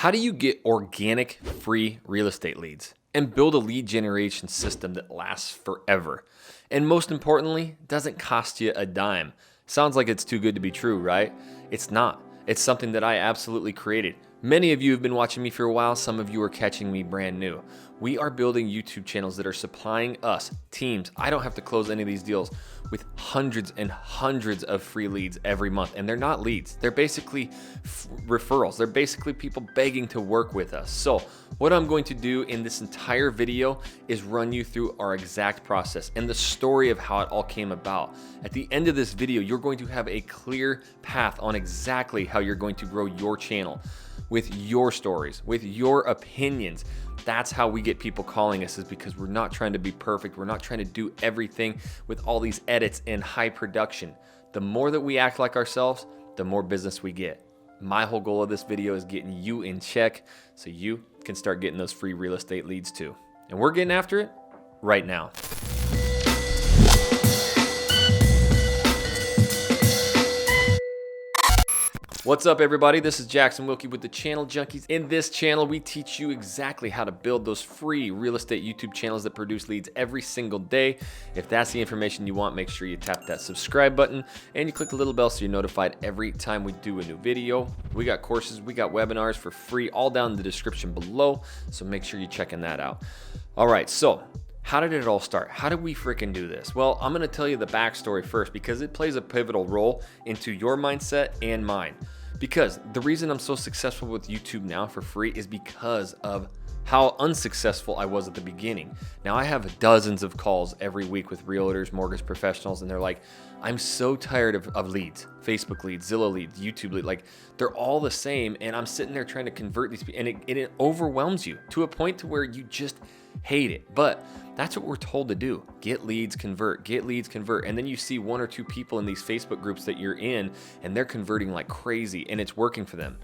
How do you get organic, free real estate leads and build a lead generation system that lasts forever? And most importantly, doesn't cost you a dime. Sounds like it's too good to be true, right? It's not. It's something that I absolutely created. Many of you have been watching me for a while. Some of you are catching me brand new. We are building YouTube channels that are supplying us, teams. I don't have to close any of these deals with hundreds and hundreds of free leads every month. And they're not leads. They're basically referrals. They're basically people begging to work with us. So what I'm going to do in this entire video is run you through our exact process and the story of how it all came about. At the end of this video, you're going to have a clear path on exactly how you're going to grow your channel with your stories, with your opinions. That's how we get people calling us, is because we're not trying to be perfect. We're not trying to do everything with all these edits and high production. The more that we act like ourselves, the more business we get. My whole goal of this video is getting you in check so you can start getting those free real estate leads too. And we're getting after it right now. What's up, everybody? This is Jackson Wilkie with the Channel Junkies. In this channel, we teach you exactly how to build those free real estate YouTube channels that produce leads every single day. If that's the information you want, make sure you tap that subscribe button and you click the little bell so you're notified every time we do a new video. We got courses, we got webinars for free, all down in the description below. So make sure you're checking that out. All right, so how did it all start? How did we freaking do this? Well, I'm gonna tell you the backstory first because it plays a pivotal role into your mindset and mine. Because the reason I'm so successful with YouTube now for free is because of how unsuccessful I was at the beginning. Now I have dozens of calls every week with realtors, mortgage professionals, and they're like, I'm so tired of leads, Facebook leads, Zillow leads, YouTube leads. Like, they're all the same, and I'm sitting there trying to convert these people, and it overwhelms you to a point to where you just hate it. But that's what we're told to do. Get leads, convert, and then you see one or two people in these Facebook groups that you're in, and they're converting like crazy, and it's working for them.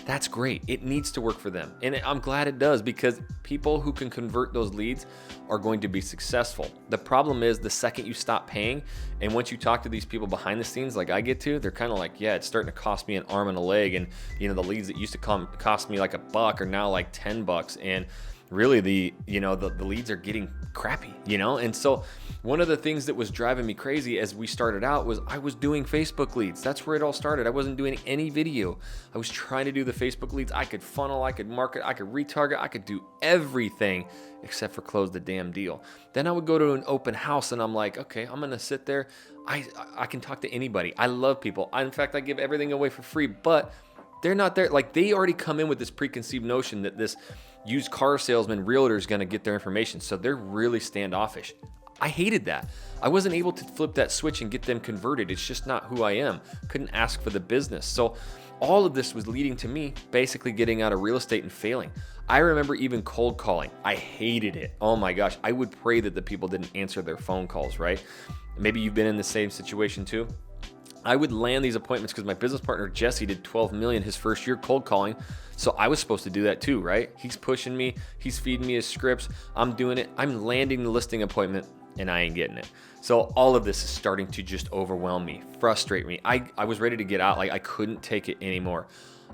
That's great. It needs to work for them. And I'm glad it does, because people who can convert those leads are going to be successful. The problem is the second you stop paying, and once you talk to these people behind the scenes like I get to, they're kind of like, yeah, it's starting to cost me an arm and a leg. And the leads that used to cost me like $1 are now like $10. And really the leads are getting crappy, And so one of the things that was driving me crazy as we started out was I was doing Facebook leads. That's where it all started. I wasn't doing any video. I was trying to do the Facebook leads. I could funnel, I could market, I could retarget, I could do everything except for close the damn deal. Then I would go to an open house and I'm like, okay, I'm going to sit there. I can talk to anybody. I love people. In fact, I give everything away for free, but they're not there. Like, they already come in with this preconceived notion that this used car salesman realtor is going to get their information. So they're really standoffish. I hated that. I wasn't able to flip that switch and get them converted. It's just not who I am. Couldn't ask for the business. So all of this was leading to me basically getting out of real estate and failing. I remember even cold calling. I hated it. Oh my gosh. I would pray that the people didn't answer their phone calls, right? Maybe you've been in the same situation too. I would land these appointments because my business partner, Jesse, did 12 million his first year cold calling. So I was supposed to do that too, right? He's pushing me. He's feeding me his scripts. I'm doing it. I'm landing the listing appointment and I ain't getting it. So all of this is starting to just overwhelm me, frustrate me. I was ready to get out. Like, I couldn't take it anymore.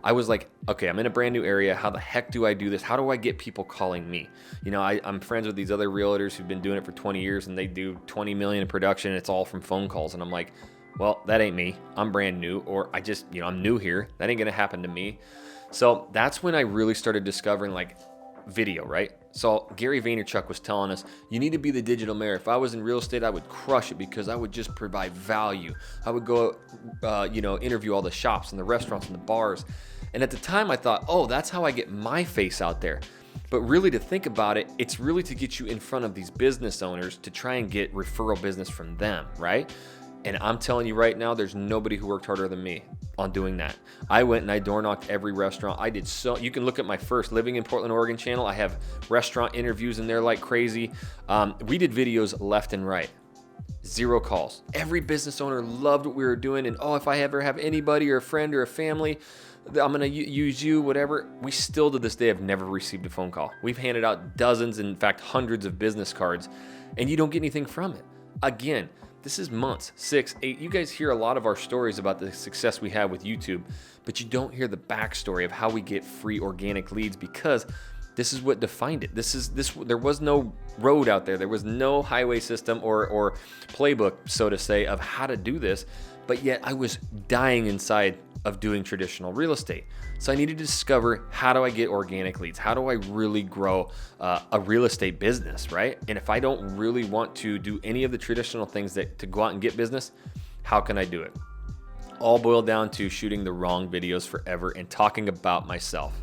I was like, okay, I'm in a brand new area. How the heck do I do this? How do I get people calling me? I'm friends with these other realtors who've been doing it for 20 years and they do 20 million in production. And it's all from phone calls. And I'm like, well, that ain't me. I'm brand new, or I'm new here. That ain't gonna happen to me. So that's when I really started discovering like video, right? So Gary Vaynerchuk was telling us, you need to be the digital mayor. If I was in real estate, I would crush it because I would just provide value. I would go, interview all the shops and the restaurants and the bars. And at the time I thought, oh, that's how I get my face out there. But really, to think about it, it's really to get you in front of these business owners to try and get referral business from them, right? And I'm telling you right now, there's nobody who worked harder than me on doing that. I went and I door knocked every restaurant. I did so. You can look at my first Living in Portland, Oregon channel. I have restaurant interviews in there like crazy. We did videos left and right. 0 calls. Every business owner loved what we were doing. And if I ever have anybody or a friend or a family, I'm going to use you, whatever. We still to this day have never received a phone call. We've handed out dozens, in fact, hundreds of business cards, and you don't get anything from it. Again, this is months, 6, 8. You guys hear a lot of our stories about the success we have with YouTube, but you don't hear the backstory of how we get free organic leads, because this is what defined it. There was no road out there. There was no highway system or playbook, so to say, of how to do this. But yet I was dying inside of doing traditional real estate. So I needed to discover, how do I get organic leads? How do I really grow a real estate business, right? And if I don't really want to do any of the traditional things to go out and get business, how can I do it? All boiled down to shooting the wrong videos forever and talking about myself.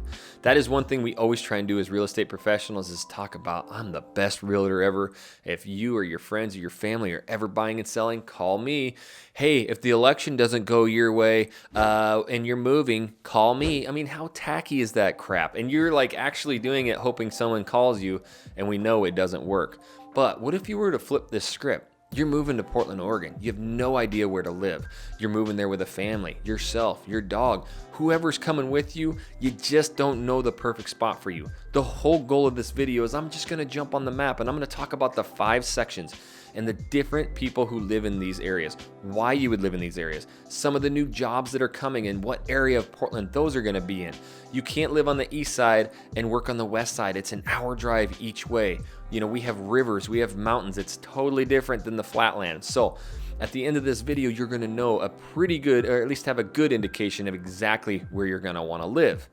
That is one thing we always try and do as real estate professionals, is talk about, I'm the best realtor ever. If you or your friends or your family are ever buying and selling, call me. Hey, if the election doesn't go your way and you're moving, call me. I mean, how tacky is that crap? And you're like actually doing it hoping someone calls you, and we know it doesn't work. But what if you were to flip this script? You're moving to Portland, Oregon. You have no idea where to live. You're moving there with a family, yourself, your dog, whoever's coming with you. You just don't know the perfect spot for you. The whole goal of this video is I'm just going to jump on the map and I'm going to talk about the 5 sections and the different people who live in these areas, why you would live in these areas, some of the new jobs that are coming, and what area of Portland those are going to be in. You can't live on the east side and work on the west side. It's an hour drive each way. You know, we have rivers, we have mountains. It's totally different than the flatland. So at the end of this video, you're going to know a pretty good, or at least have a good indication of exactly where you're going to want to live.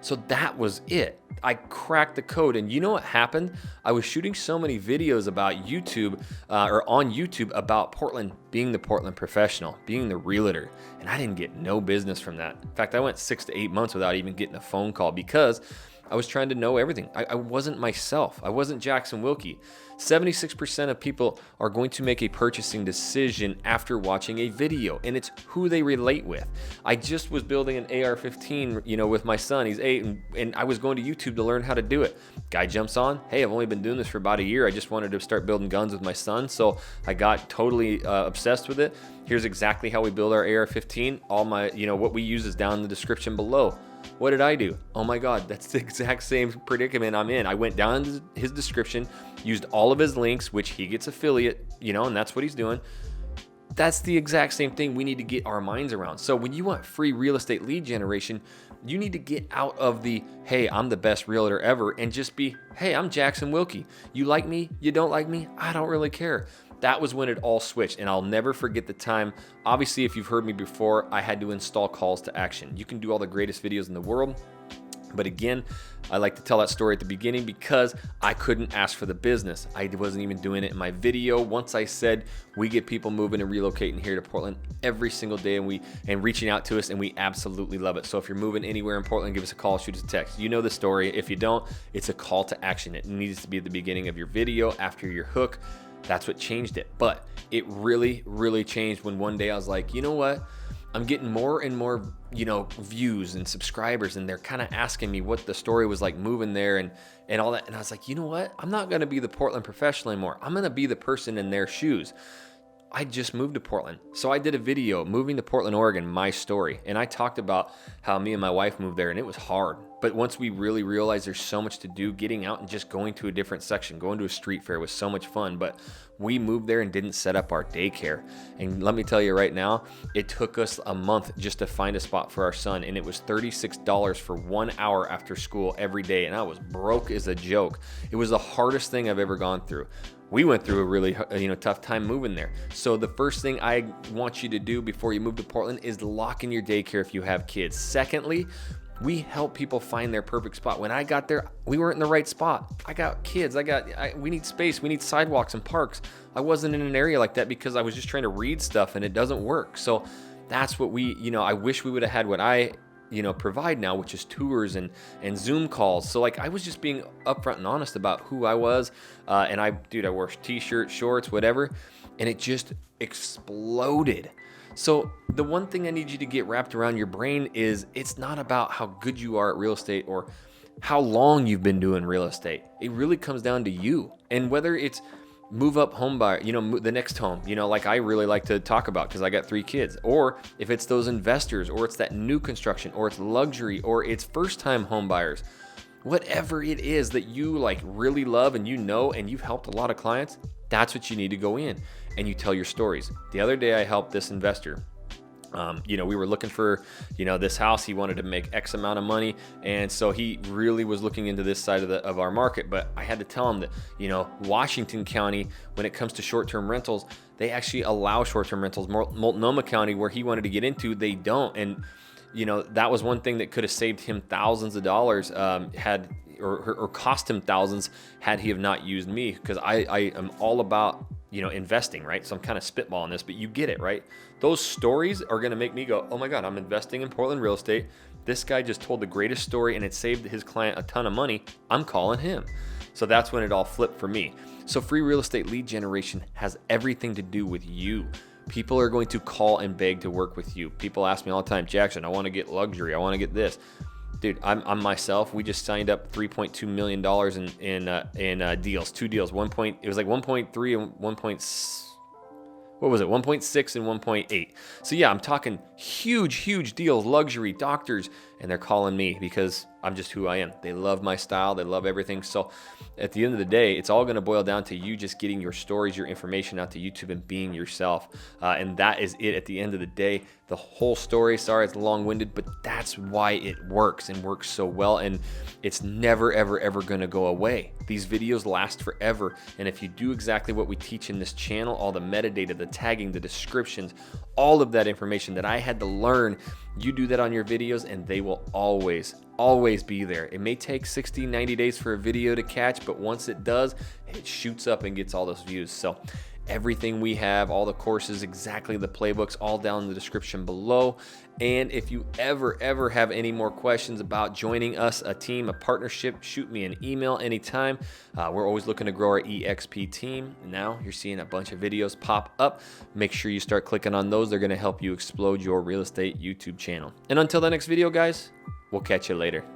So that was it. I cracked the code, and you know what happened? I was shooting so many videos about YouTube or on YouTube about Portland, being the Portland professional, being the realtor, and I didn't get no business from that. In fact, I went 6 to 8 months without even getting a phone call because I was trying to know everything. I wasn't myself. I wasn't Jackson Wilkie. 76% of people are going to make a purchasing decision after watching a video, and it's who they relate with. I just was building an AR-15, with my son. He's 8, and I was going to YouTube to learn how to do it. Guy jumps on, hey, I've only been doing this for about a year. I just wanted to start building guns with my son, so I got totally obsessed with it. Here's exactly how we build our AR-15. All my, what we use is down in the description below. What did I do? Oh my God, that's the exact same predicament I'm in. I went down to his description, used all of his links, which he gets affiliate, and that's what he's doing. That's the exact same thing we need to get our minds around. So when you want free real estate lead generation, you need to get out of the, hey, I'm the best realtor ever, and just be, hey, I'm Jackson Wilkie. You like me? You don't like me? I don't really care. That was when it all switched, and I'll never forget the time. Obviously, if you've heard me before, I had to install calls to action. You can do all the greatest videos in the world, but again, I like to tell that story at the beginning because I couldn't ask for the business. I wasn't even doing it in my video. Once I said we get people moving and relocating here to Portland every single day, and reaching out to us, and we absolutely love it. So if you're moving anywhere in Portland, give us a call, shoot us a text. You know the story. If you don't, it's a call to action. It needs to be at the beginning of your video after your hook. That's what changed it. But it really, really changed when one day I was like, you know what? I'm getting more and more, views and subscribers, and they're kind of asking me what the story was like moving there and all that. And I was like, you know what? I'm not going to be the Portland professional anymore. I'm going to be the person in their shoes. I just moved to Portland. So I did a video, moving to Portland, Oregon, my story. And I talked about how me and my wife moved there, and it was hard. But once we really realized there's so much to do, getting out and just going to a different section, going to a street fair was so much fun. But we moved there and didn't set up our daycare. And let me tell you right now, it took us a month just to find a spot for our son. And it was $36 for 1 hour after school every day. And I was broke as a joke. It was the hardest thing I've ever gone through. We went through a really tough time moving there. So the first thing I want you to do before you move to Portland is lock in your daycare if you have kids. Secondly, we help people find their perfect spot. When I got there, we weren't in the right spot. I got kids. We need space. We need sidewalks and parks. I wasn't in an area like that because I was just trying to read stuff and it doesn't work. So that's what I wish we would have had what I provide now, which is tours and Zoom calls. So I was just being upfront and honest about who I was. And I wore t-shirts, shorts, whatever. And it just exploded. So the one thing I need you to get wrapped around your brain is it's not about how good you are at real estate or how long you've been doing real estate. It really comes down to you. And whether it's move up home buyer, the next home, like I really like to talk about because I got 3 kids, or if it's those investors, or it's that new construction, or it's luxury, or it's first time home buyers, whatever it is that you really love and and you've helped a lot of clients, that's what you need to go in and you tell your stories. The other day I helped this investor. You know, we were looking for, you know, this house. He wanted to make X amount of money. And so he really was looking into this side of our market. But I had to tell him that, you know, Washington County, when it comes to short-term rentals, they actually allow short-term rentals. Multnomah County, where he wanted to get into, they don't. And, you know, that was one thing that could have saved him thousands of dollars or cost him thousands had he have not used me, because I am all about, you know, investing, right? So I'm kind of spitballing this, but you get it, right? Those stories are going to make me go, oh my God, I'm investing in Portland real estate. This guy just told the greatest story and it saved his client a ton of money. I'm calling him. So that's when it all flipped for me. So free real estate lead generation has everything to do with you. People are going to call and beg to work with you. People ask me all the time, Jackson, I want to get luxury. I want to get this. Dude, I'm myself. We just signed up $3.2 million in deals, 2 deals. It was like 1.3 and 1.6 and 1.8. So yeah, I'm talking huge deals, luxury, doctors, and they're calling me because I'm just who I am. They love my style. They love everything. So at the end of the day, it's all going to boil down to you just getting your stories, your information out to YouTube and being yourself. And that is it at the end of the day. The whole story, sorry, it's long-winded, but that's why it works and works so well. And it's never, ever going to go away. These videos last forever. And if you do exactly what we teach in this channel, all the metadata, the tagging, the descriptions, all of that information that I had to learn, you do that on your videos and they will always be there. It may take 60, 90 days for a video to catch, but once it does, it shoots up and gets all those views. So everything we have, all the courses, exactly the playbooks, all down in the description below. And if you ever have any more questions about joining us, a team, a partnership, shoot me an email anytime. We're always looking to grow our EXP team. Now you're seeing a bunch of videos pop up. Make sure you start clicking on those. They're going to help you explode your real estate YouTube channel. And until the next video, guys, we'll catch you later.